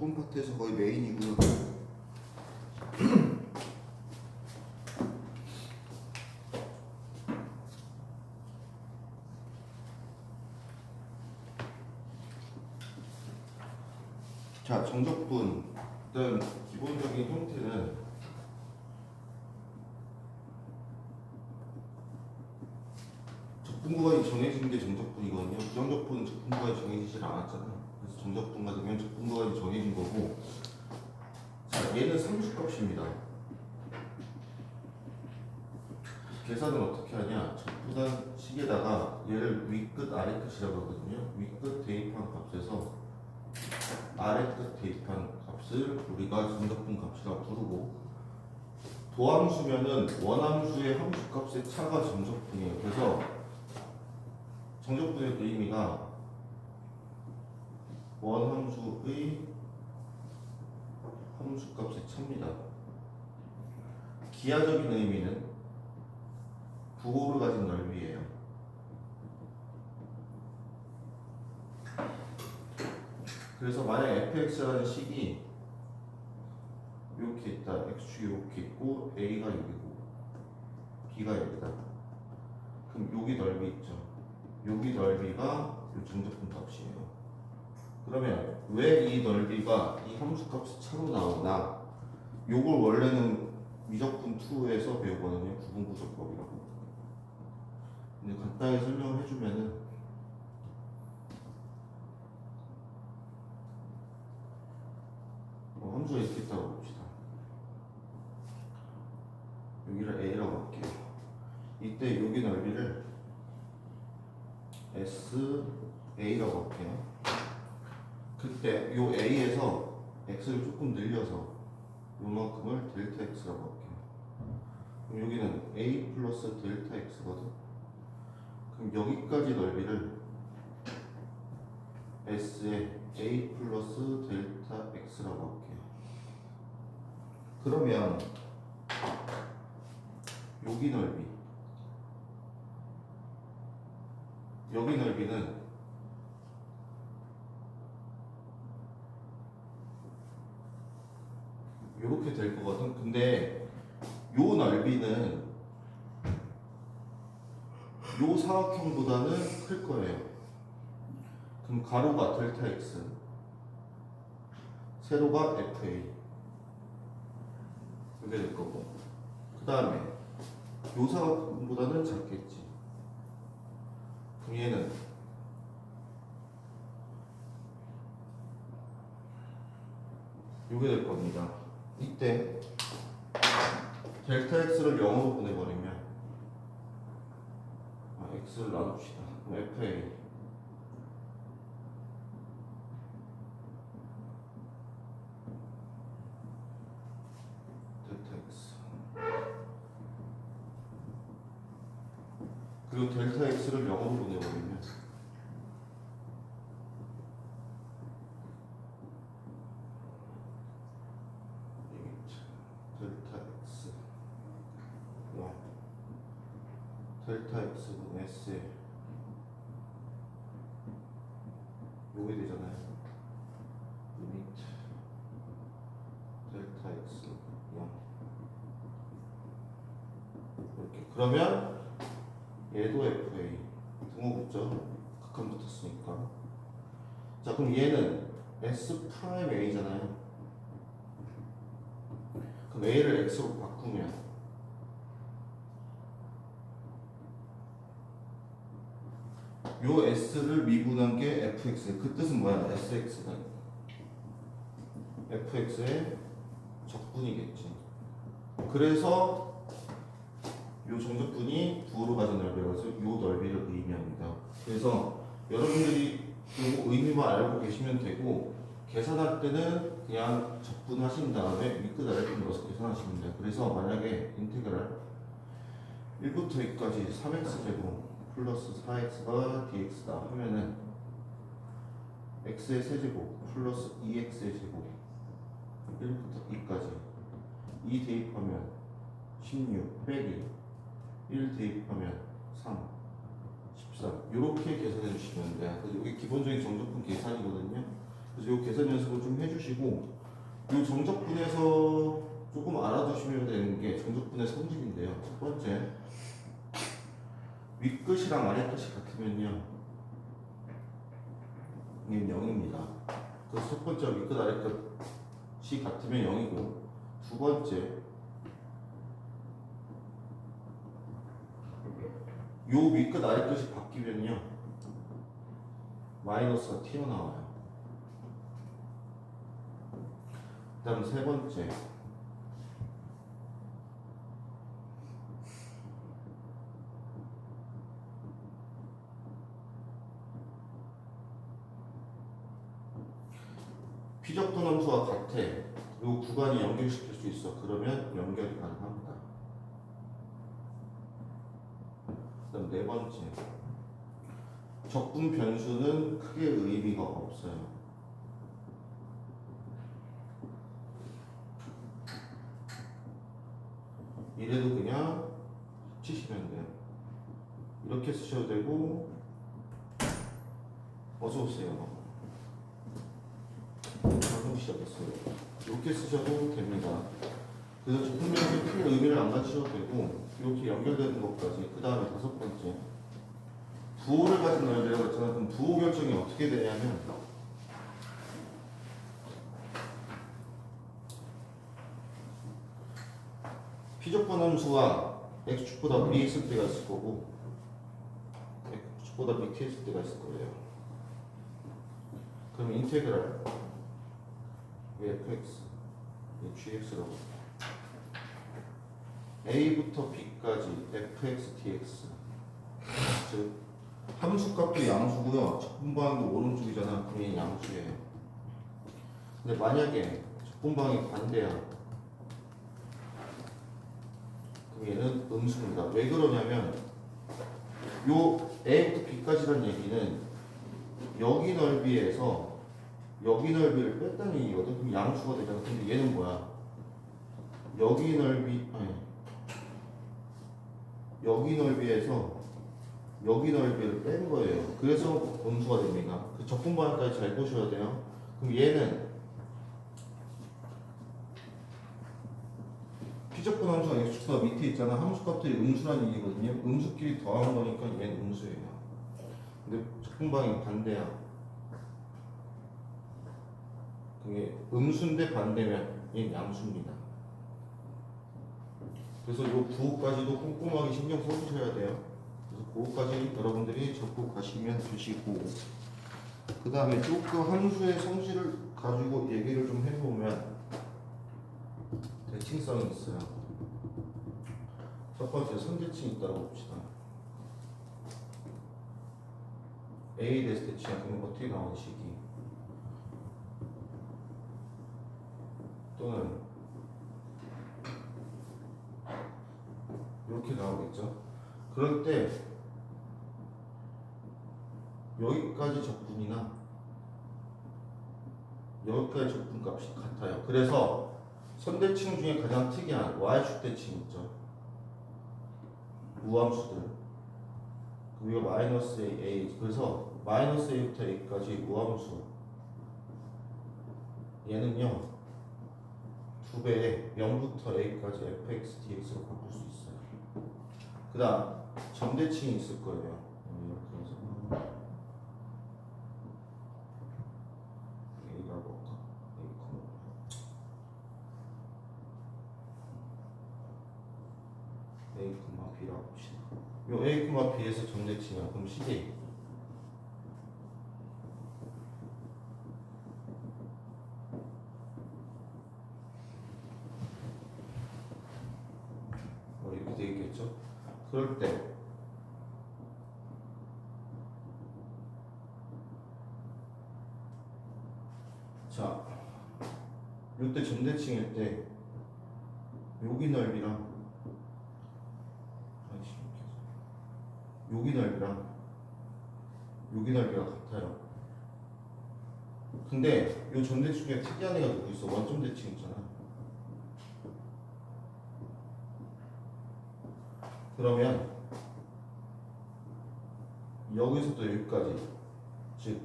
적분 파트에서 거의 메인이고요. 자, 정적분 일단 기본적인 형태는 적분 구간이 정해진 게 정적분이거든요. 부정적분은 적분 구간이 정해지질 않았잖아요. 그래서 정적분과 되면 적분 구간이 정해진 거고, 자, 얘는 상수값입니다. 계산을 어떻게 하냐? 적분한 식에다가 얘를 위끝 아래끝이라고 하거든요. 위끝 대입한 값에서 아래끝 대입한 값을 우리가 정적분 값이라고 부르고, 도함수면은 원함수의 함수값의 차가 정적분이에요. 그래서 정적분의 의미가 원함수의 함수값의 차입니다. 기하적인 의미는 부호를 가진 넓이예요. 그래서 만약 fx라는 식이 이렇게 있다. x축이 이렇게 있고 a가 여기고 b가 여기다. 그럼 여기 넓이 있죠. 여기 넓이가 이 정적분 값이에요. 그러면 왜 이 넓이가 이 함수값의 차로 나오나? 요걸 원래는 미적분 2에서 배우거든요. 구분구조법이라고. 근데 간단히 설명을 해주면은, 함수가 이렇게 있다고 봅시다. 여기를 a라고 할게요. 이때 여기 넓이를 SA라고 할게요. 그때 요 A에서 X를 조금 늘려서 요만큼을 델타 X라고 할게요. 그럼 여기는 A 플러스 델타 X거든. 그럼 여기까지 넓이를 S에 A 플러스 델타 X라고 할게요. 그러면 여기 넓이, 여기 넓이는 이렇게 될 거거든. 근데 요 넓이는 요 사각형보다는 클 거예요. 그럼 가로가 델타 x, 세로가 fa 이렇게 될 거고, 그 다음에 요 사각형보다는 작겠지. 그럼 얘는 요게 될 겁니다. 이때 델타 x를 0으로 보내버리면, x를 놔둡시다. fa 델타 x, 그리고 델타 x를 0으로 보내버리면 델타 x 델타 x분 s에 요게 되잖아요. 리미트 델타 x 0 이렇게. 그러면 얘도 fa 등호 붙죠. 극한 붙었으니까. 자, 그럼 얘는 s 프라임 a잖아요. 그럼 a를 x로 바꾸면 요 s를 미분한 게 fx. 그 뜻은 뭐야? sx다. fx의 적분이겠지. 그래서 요 정적분이 부호로 가진 넓이라서 요 넓이를 의미합니다. 그래서 여러분들이 요 의미만 알고 계시면 되고, 계산할 때는 그냥 적분하신 다음에 윗끝 아래끝 넣어서 계산하시면 돼요. 그래서 만약에 인테그랄 1부터 2까지 3x제곱 플러스 4x가 dx다 하면은 x의 세제곱 플러스 2x의 제곱 1부터 2까지 2 대입하면 16 빼기 1 대입하면 3 13 이렇게 계산해 주시면 돼요. 이게 기본적인 정적분 계산이거든요. 그래서 이 계산 연습을 좀 해주시고 이 정적분에서 조금 알아두시면 되는 게 정적분의 성질인데요. 첫 번째, 윗끝이랑 아래끝이 같으면요, 이게 0입니다. 그래서 첫 번째 윗끝 아래끝이 같으면 0이고, 두 번째, 요 윗끝 아래끝이 바뀌면요, 마이너스가 튀어나와요. 그 다음 세 번째, 피적분 함수와 같아. 요 구간이 연결시킬 수 있어. 그러면 연결이 가능합니다. 그 다음 네 번째, 적분 변수는 크게 의미가 없어요. 이래도 그냥 치시면 돼요. 이렇게 쓰셔도 되고, 어서 오세요. 방송 시작했어요. 이렇게 쓰셔도 됩니다. 그래서 적분 변수는 크게 의미를 안 가지셔도 되고, 이렇게 연결되는 것까지. 그 다음에 다섯 번째, 부호를 가진 넓이라고 했잖아. 그럼 부호 결정이 어떻게 되냐면, 피적분 함수가 x축보다 위에 있을 때가 있을 거고, x축보다 밑에 있을 때가 있을 거예요. 그럼 인테그랄 fx, gx라고 a부터 b까지 fx dx, 즉 함수값도 양수고요. 적분방향도 오른쪽이잖아. 그럼 얘는 양수예요. 근데 만약에 적분방향이 반대야, 그럼 얘는 음수입니다. 왜 그러냐면 요 a부터 b까지라는 얘기는 여기 넓이에서 여기 넓이를 뺐다는 얘기거든. 그럼 양수가 되잖아. 근데 얘는 뭐야? 여기 넓이, 아니, 여기 넓이에서 여기 넓이를 뺀 거예요. 그래서 음수가 됩니다. 그 적분 방향까지 잘 보셔야 돼요. 그럼 얘는 피적분 함수가 x축보다 밑에 있잖아. 함수값들이 음수라는 얘기거든요. 음수끼리 더한 거니까 얘는 음수예요. 근데 적분 방향이 반대야. 그게 음수인데 반대면 얘는 양수입니다. 그래서 이 부호까지도 꼼꼼하게 신경 써주셔야 돼요. 그래서 그거까지 여러분들이 적고 가시면 되시고, 그 다음에 조금 함수의 성질을 가지고 얘기를 좀 해보면 대칭성이 있어요. 첫 번째 선대칭이 있다고 봅시다. A 대해서 대칭하면 어떻게 나오는 식이, 또는 이렇게 나오겠죠. 그럴 때 여기까지 적분이나 여기까지 적분값이 같아요. 그래서 선대칭 중에 가장 특이한 y축 대칭 있죠. 우함수들. 그리고 마이너스 a. 그래서 마이너스 a부터 a까지 우함수. 얘는요, 2배에 0부터 a까지 fx dx로 바꿀 수 있어요. 그 다음 점대칭이 있을 거예요. 이렇게 해서 a라고 할까? a, b라고 봅시다. 요 a, b에서 점대칭이야. 그럼 식이 이렇게 되겠죠. 그럴 때 자, 이때 점대칭일 때 여기 넓이랑 여기 넓이랑 여기 넓이가 같아요. 근데 이 점대칭 중에 특이한 애가 누구 있어? 원점대칭 있잖아. 그러면 여기서부터 여기까지, 즉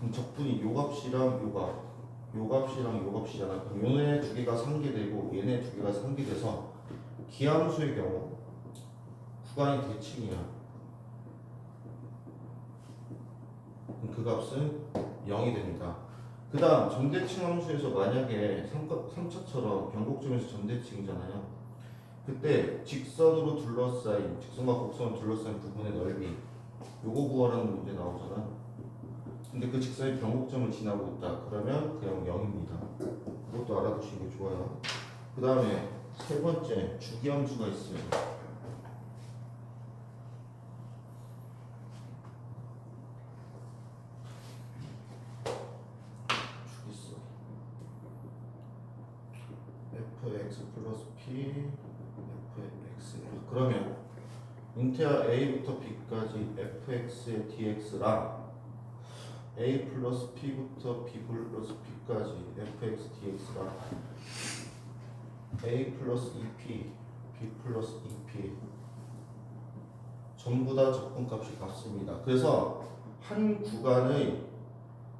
그럼 적분이 요 값이랑 요 값이랑 요 값이잖아. 그럼 얘네 두 개가 상계되고 얘네 두 개가 상계돼서 기함수의 경우 구간이 대칭이야. 그럼 그 값은 0이 됩니다. 그 다음 점대칭 함수에서 만약에 3차처럼 변곡점에서 점대칭이잖아요. 그때 직선으로 둘러싸인 직선과 곡선으로 둘러싸인 부분의 넓이 요거 구하라는 문제 나오잖아. 근데 그 직선이 변곡점을 지나고 있다. 그러면 그냥 0입니다. 그것도 알아두시는 게 좋아요. 그 다음에 세 번째 주기함수가 있어요. 주기수 fx 플러스 p fx. 그러면 인테아 a부터 b까지 fx의 dx랑 a 플러스 p부터 b 플러스 p까지 fx dx랑 a 플러스 2p b 플러스 2p 전부 다 적분값이 같습니다. 그래서 한 구간의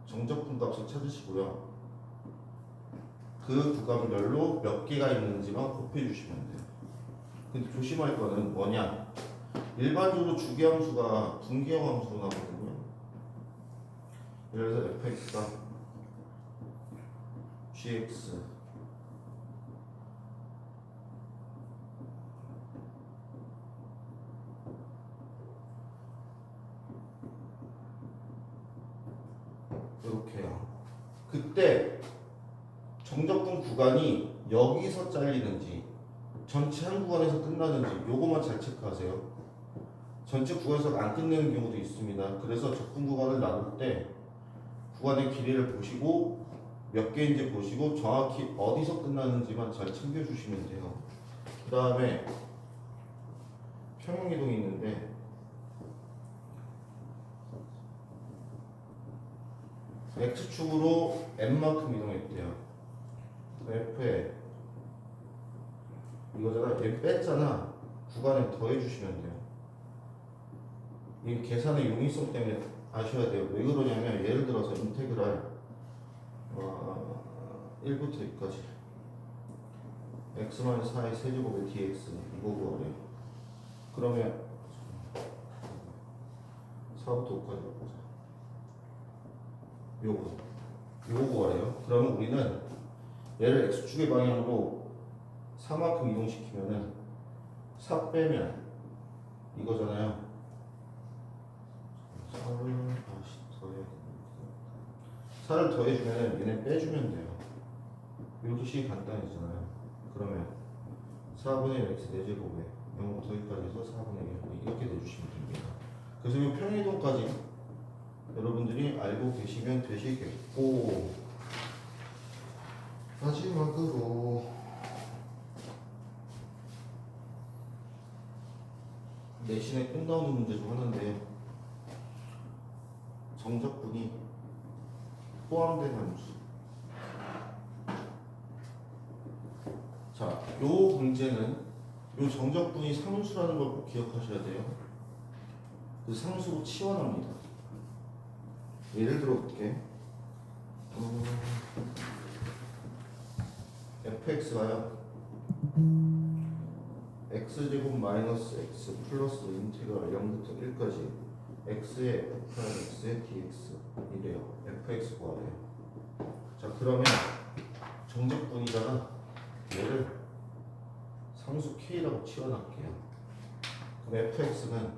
정적분값을 찾으시고요. 그 구간별로 몇 개가 있는지만 곱해주시면 돼요. 근데 조심할 거는 뭐냐? 일반적으로 주기함수가 분기형 함수로 나거든요. 예를 들어서 fx가 gx 이렇게요. 그때 정적분 구간이 여기서 잘리는지 전체 한 구간에서 끝나는지 요거만 잘 체크하세요. 전체 구간에서 안 끝내는 경우도 있습니다. 그래서 적분 구간을 나눌 때 구간의 길이를 보시고 몇 개인지 보시고 정확히 어디서 끝나는지만 잘 챙겨주시면 돼요. 그 다음에 평형이동이 있는데 X축으로 N만큼 이동했대요. F에 이거잖아. 얘 뺐잖아. 구간에 더해주시면 돼요. 이 계산의 용이성 때문에 아셔야 돼요. 왜 그러냐면 예를 들어서 인테그랄 1부터 2까지 x-4의 세제곱의 dx 이거 구하래요. 그러면 4부터 5까지 보자. 요거 구하래요. 그러면 우리는 얘를 x축의 방향으로 4만큼 이동시키면은 4 빼면 이거잖아요. 4를 더해주면 얘네 빼주면 돼요. 이것도 식 간단해지잖아요. 그러면 4분의 1 x 4제곱에 0부터 1까지 해서 4분의 1 이렇게 내주시면 됩니다. 그래서 이 평행이동까지 여러분들이 알고 계시면 되시겠고, 마지막으로 내신에 꼭 나오는 문제 중 하나인데요. 정적분이 포함된 함수. 자, 요 문제는 요 정적분이 상수라는 걸 꼭 기억하셔야 돼요. 그 상수로 치환합니다. 예를 들어 볼게. fx가요 x제곱 마이너스 x 플러스 인테그랄 0부터 1까지 x의 f 프라임 x의 dx 이래요. fx 구하래요. 자, 그러면 정적분이잖아. 얘를 상수 k라고 치환할게요. 그럼 fx는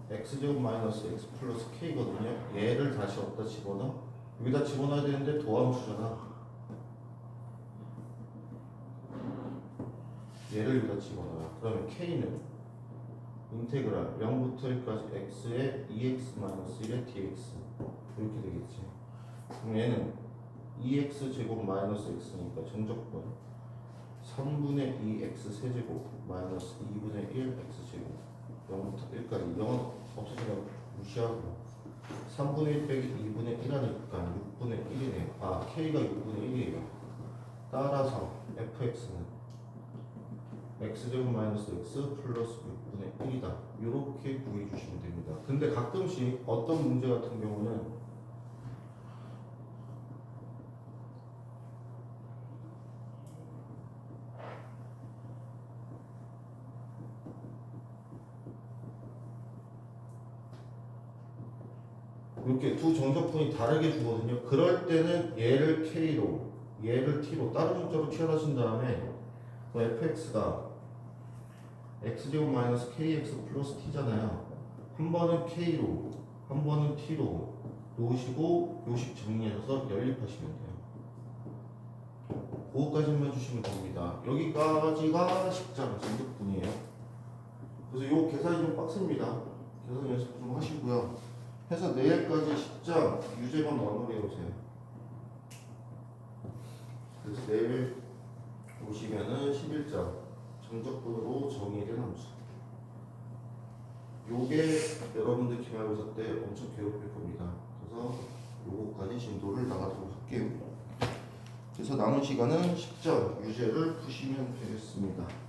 x제곱 마이너스 x 플러스 k거든요. 얘를 다시 어디다 집어넣어? 여기다 집어넣어야 되는데 도함수잖아. 얘를 여기다 집어넣어요. 그러면 k는 인테그랄 0부터 1까지 x의 2x-1의 dx 이렇게 되겠지. 그럼 얘는 2x 제곱 마이너스 x니까 정적분 3분의 2x 세제곱 마이너스 2분의 1 x 제곱 0부터 1까지 0은 없으시면 무시하고 3분의 1 빼기 2분의 1 하니까 6분의 1이네요. 아, k가 6분의 1이에요. 따라서 fx는 x제곱 마이너스 x 플러스 6분의 1이다. 이렇게 구해주시면 됩니다. 근데 가끔씩 어떤 문제 같은 경우는 이렇게 두 정적분이 다르게 주거든요. 그럴 때는 얘를 K로, 얘를 T로 다른 문자로 취하신 다음에 fx가 x제곱 마이너스 kx 플러스 t잖아요. 한 번은 K로, 한 번은 T로 놓으시고 요식 정리해서 연립하시면 돼요. 그거까지만 주시면 됩니다. 여기까지가 식장 정적분이에요. 그래서 요 계산이 좀 빡셉니다. 계산 연습 좀 하시고요. 해서 내일까지 식장 유제만 마무리해 오세요. 그래서 내일 보시면은 11장 정적분으로 정의된 함수. 요게 여러분들 기말고사 때 엄청 괴롭힐 겁니다. 그래서 요거까지 진도를 나가도록 할게요. 그래서 남은 시간은 식장 유제를 푸시면 되겠습니다.